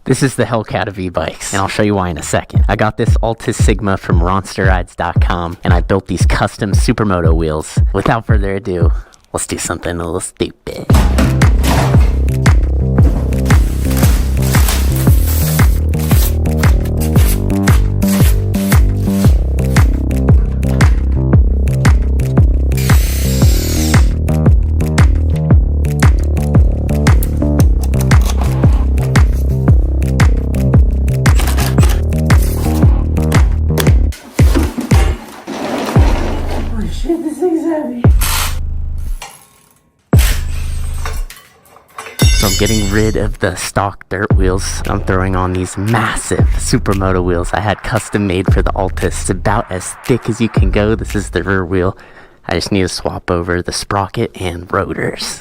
This is the Hellcat of e-bikes, and I'll show you why in a second. I got this Altus Sigma from RonsterRides.com, and I built these custom Supermoto wheels. Without further ado, let's do something a little stupid. So I'm getting rid of the stock dirt wheels. I'm throwing on these massive Supermoto wheels I had custom made for the Altus. It's about as thick as you can go. This is the rear wheel. I just need to swap over the sprocket and rotors.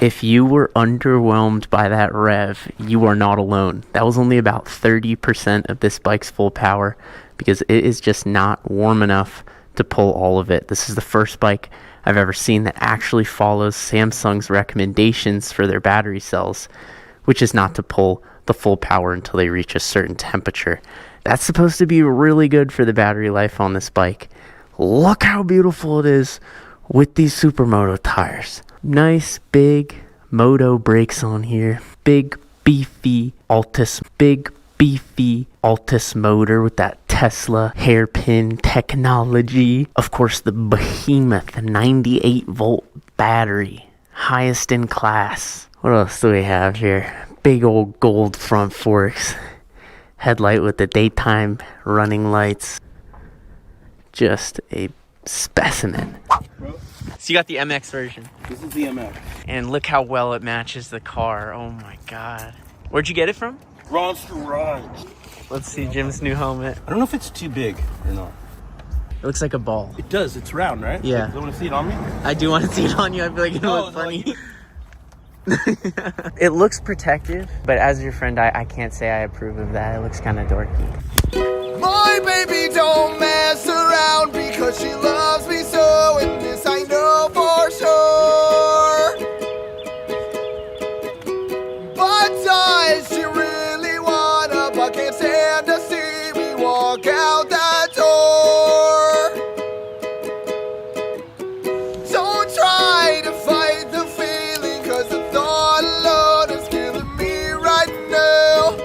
If you were underwhelmed by that rev, you are not alone. That was only about 30% of this bike's full power because it is just not warm enough to pull all of it. This is the first bike I've ever seen that actually follows Samsung's recommendations for their battery cells, which is not to pull the full power until they reach a certain temperature. That's supposed to be really good for the battery life on this bike. Look how beautiful it is with these Supermoto tires. Nice big moto brakes on here. Big beefy Altus motor with that Tesla hairpin technology. Of course, the behemoth 98 volt battery, highest in class. What else do we have here? Big old gold front forks. Headlight with the daytime running lights. Just a specimen. So you got the MX version. This is the MX. And look how well it matches the car. Oh my god. Where'd you get it from? Sur Ronster. Let's see Jim's new helmet. I don't know if it's too big or not. It looks like a ball. It does. It's round, right? Yeah. Do you want to see it on me? I do want to see it on you. I feel like it would look funny. It looks protective, but as your friend, I can't say I approve of that. It looks kind of dorky. My baby don't mess around because she loves me so, and this I know for sure. But does she really wanna, but can't stand to see me walk out that door. Don't try to fight the feeling, cause the thought alone is killing me right now.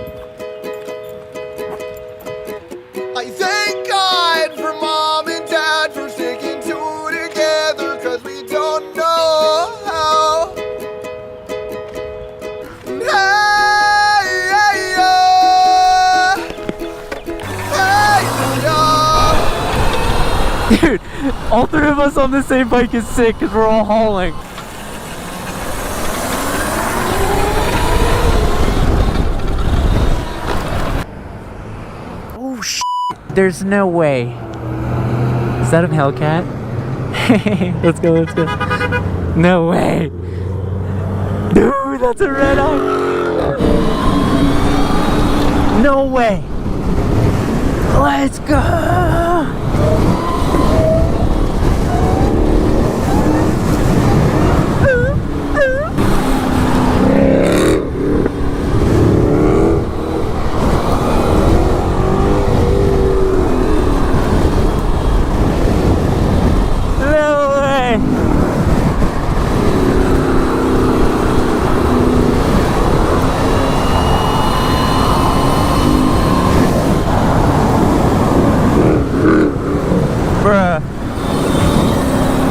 I thank God for Mom and Dad for sticking two together, cause we don't know how. Dude, all three of us on the same bike is sick because we're all hauling. Oh shit, there's no way. Is that a Hellcat? Let's go, let's go. No way. Dude, that's a red eye. No way. Let's go.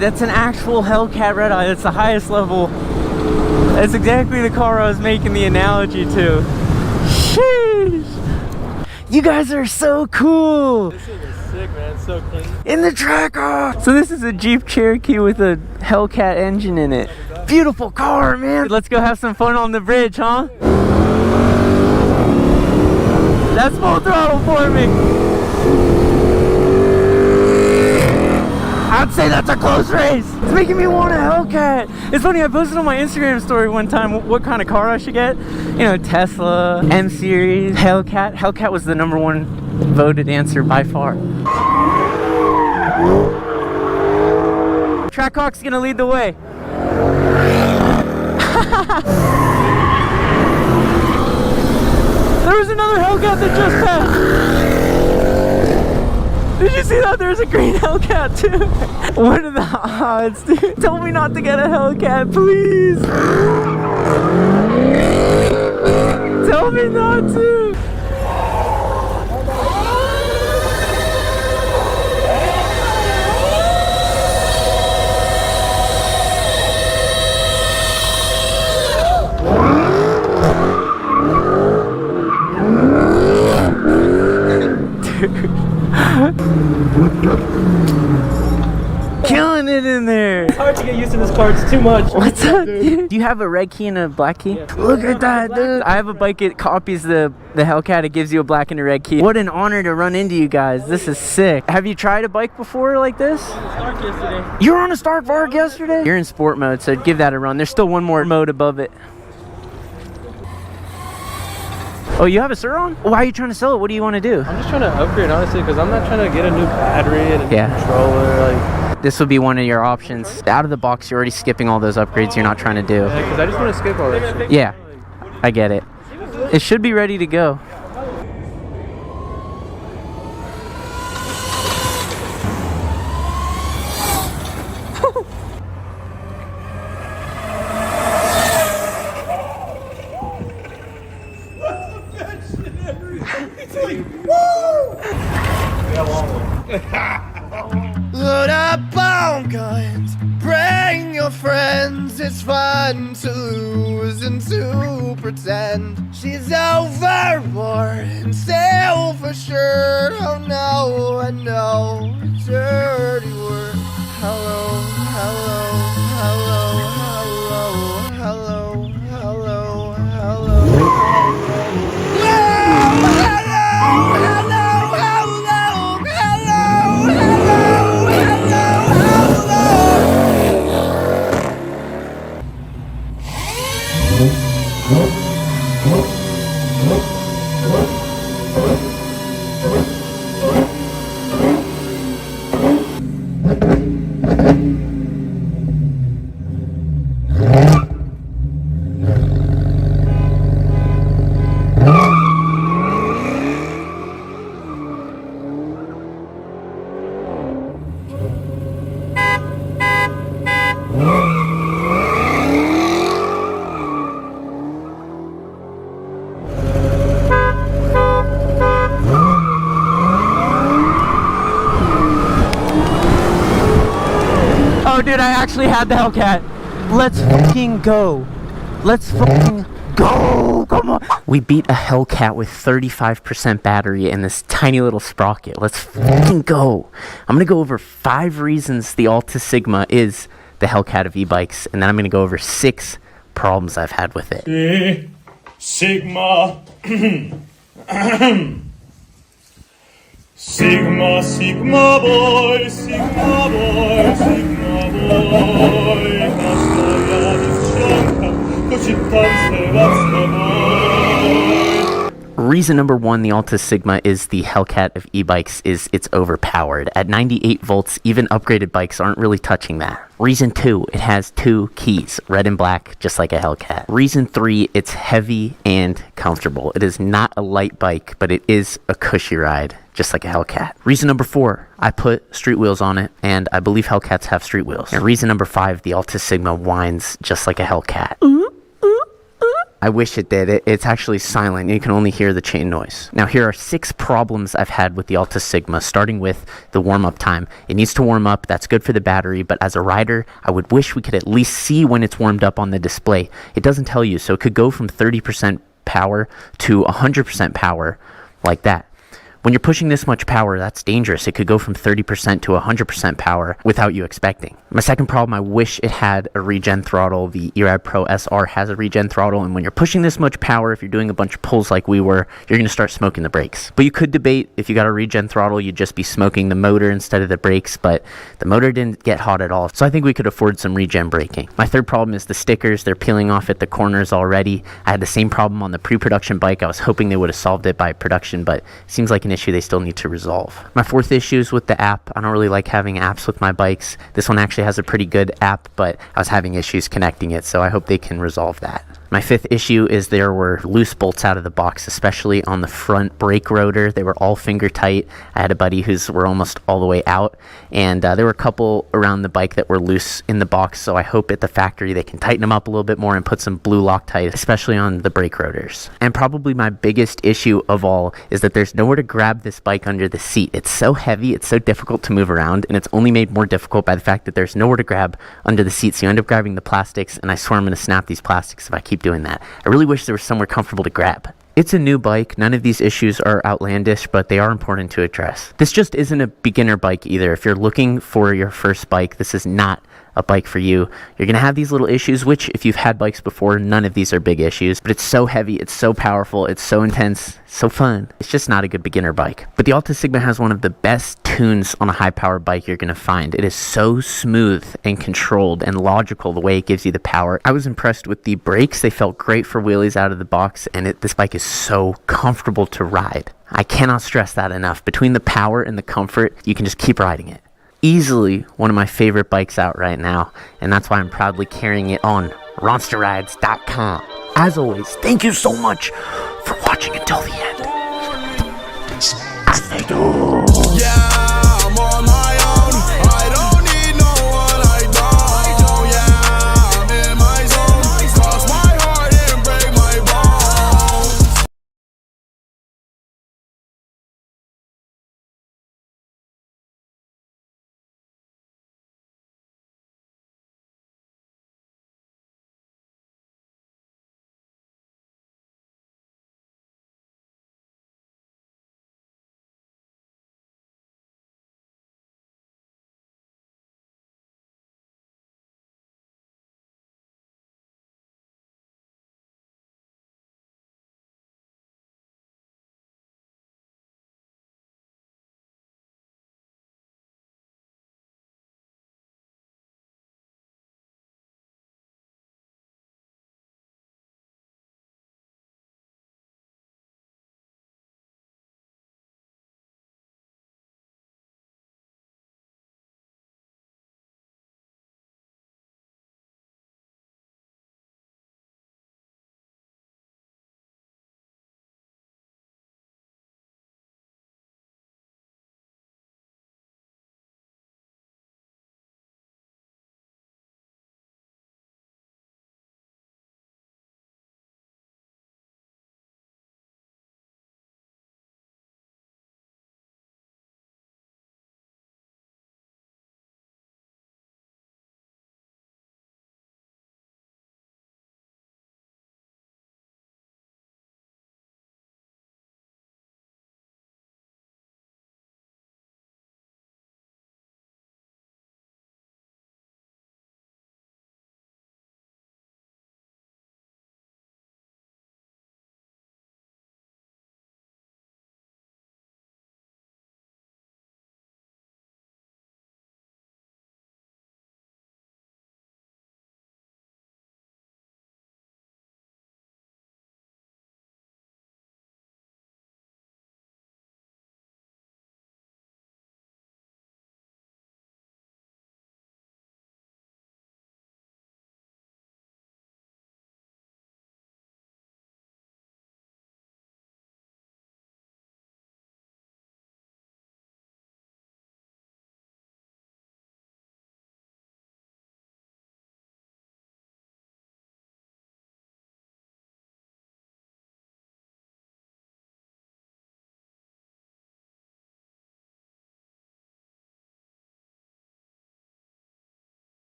That's an actual Hellcat red eye. That's the highest level. That's exactly the car I was making the analogy to. Sheesh. You guys are so cool. This thing is sick, man. It's so clean. In the tracker. So this is a Jeep Cherokee with a Hellcat engine in it. Beautiful car, man. Let's go have some fun on the bridge, huh? That's full throttle for me. say that's a close race. It's making me want a Hellcat. It's funny, I posted on my Instagram story one time what kind of car I should get. You know, Tesla, M Series, Hellcat. Hellcat was the #1 voted answer by far. Trackhawk's gonna lead the way. There was another Hellcat that just passed. Did you see that? There's a green Hellcat too. What are the odds, dude? Tell me not to get a Hellcat, please. Tell me not to. Killing it in there. It's hard to get used to this car. It's too much. What's up, dude? Do you have a red key and a black key? Yeah. Look at that, dude. I have a bike. It copies the Hellcat. It gives you a black and a red key. What an honor to run into you guys. This is sick. Have you tried a bike before like this? Stark yesterday. You were on a Stark Varg yesterday? You're in sport mode, so give that a run. There's still one more mode above it. Oh, you have a Sur on? Why are you trying to sell it? What do you want to do? I'm just trying to upgrade, honestly, because I'm not trying to get a new battery and a new controller. Like, This would be one of your options. Out of the box, you're already skipping all those upgrades you're not trying to do. because I just want to skip all that shit. Yeah, I get it. It should be ready to go. Load up on guns, bring your friends. It's fun to lose and to pretend. She's overboard and self-assured. Oh no, I know it's dirty word. Hello, hello, hello, hello, hello, hello, hello. Oh, dude, I actually had the Hellcat. Let's fucking go. Let's fucking go. Come on. We beat a Hellcat with 35% battery and this tiny little sprocket. Let's fucking go. I'm going to go over 5 reasons the Alta Sigma is the Hellcat of e-bikes, and then I'm going to go over 6 problems I've had with it. Sigma. Sigma, Sigma boy, Sigma boy, Sigma boy. Nastoja dziewczynka, choć i tańce mocno boy. Reason number 1 the Alta Sigma is the Hellcat of e-bikes is it's overpowered. At 98 volts, even upgraded bikes aren't really touching that. Reason 2, it has 2 keys, red and black, just like a Hellcat. Reason 3, it's heavy and comfortable. It is not a light bike, but it is a cushy ride, just like a Hellcat. Reason number 4, I put street wheels on it, and I believe Hellcats have street wheels. And reason number 5, the Alta Sigma whines just like a Hellcat. I wish it did. It's actually silent. You can only hear the chain noise. Now, here are 6 problems I've had with the Alta Sigma, starting with the warm-up time. It needs to warm up. That's good for the battery, but as a rider, I would wish we could at least see when it's warmed up on the display. It doesn't tell you, so it could go from 30% power to 100% power like that. When you're pushing this much power, that's dangerous. It could go from 30% to 100% power without you expecting. My second problem, I wish it had a regen throttle. The ERAD Pro SR has a regen throttle, and when you're pushing this much power, if you're doing a bunch of pulls like we were, you're going to start smoking the brakes. But you could debate if you got a regen throttle, you'd just be smoking the motor instead of the brakes, but the motor didn't get hot at all, so I think we could afford some regen braking. My third problem is the stickers. They're peeling off at the corners already. I had the same problem on the pre-production bike. I was hoping they would have solved it by production, but it seems like an issue they still need to resolve. My fourth issue is with the app. I don't really like having apps with my bikes. This one actually has a pretty good app, but I was having issues connecting it, so I hope they can resolve that. My fifth issue is there were loose bolts out of the box, especially on the front brake rotor. They were all finger tight. I had a buddy whose were almost all the way out, and there were a couple around the bike that were loose in the box, so I hope at the factory they can tighten them up a little bit more and put some blue Loctite, especially on the brake rotors. And probably my biggest issue of all is that there's nowhere to grab this bike under the seat. It's so heavy, it's so difficult to move around, and it's only made more difficult by the fact that there's nowhere to grab under the seat, so you end up grabbing the plastics, and I swear I'm going to snap these plastics if I keep doing that. I really wish there was somewhere comfortable to grab. It's a new bike. None of these issues are outlandish, but they are important to address. This just isn't a beginner bike either. If you're looking for your first bike, this is not a bike for you. You're going to have these little issues, which if you've had bikes before, none of these are big issues, but it's so heavy, it's so powerful, it's so intense, so fun. It's just not a good beginner bike. But the Alta Sigma has one of the best tunes on a high power bike you're going to find. It is so smooth and controlled and logical the way it gives you the power. I was impressed with the brakes. They felt great for wheelies out of the box, and this bike is so comfortable to ride. I cannot stress that enough. Between the power and the comfort, you can just keep riding it. Easily one of my favorite bikes out right now, and that's why I'm proudly carrying it on ronsterrides.com. As always, thank you so much for watching until the end.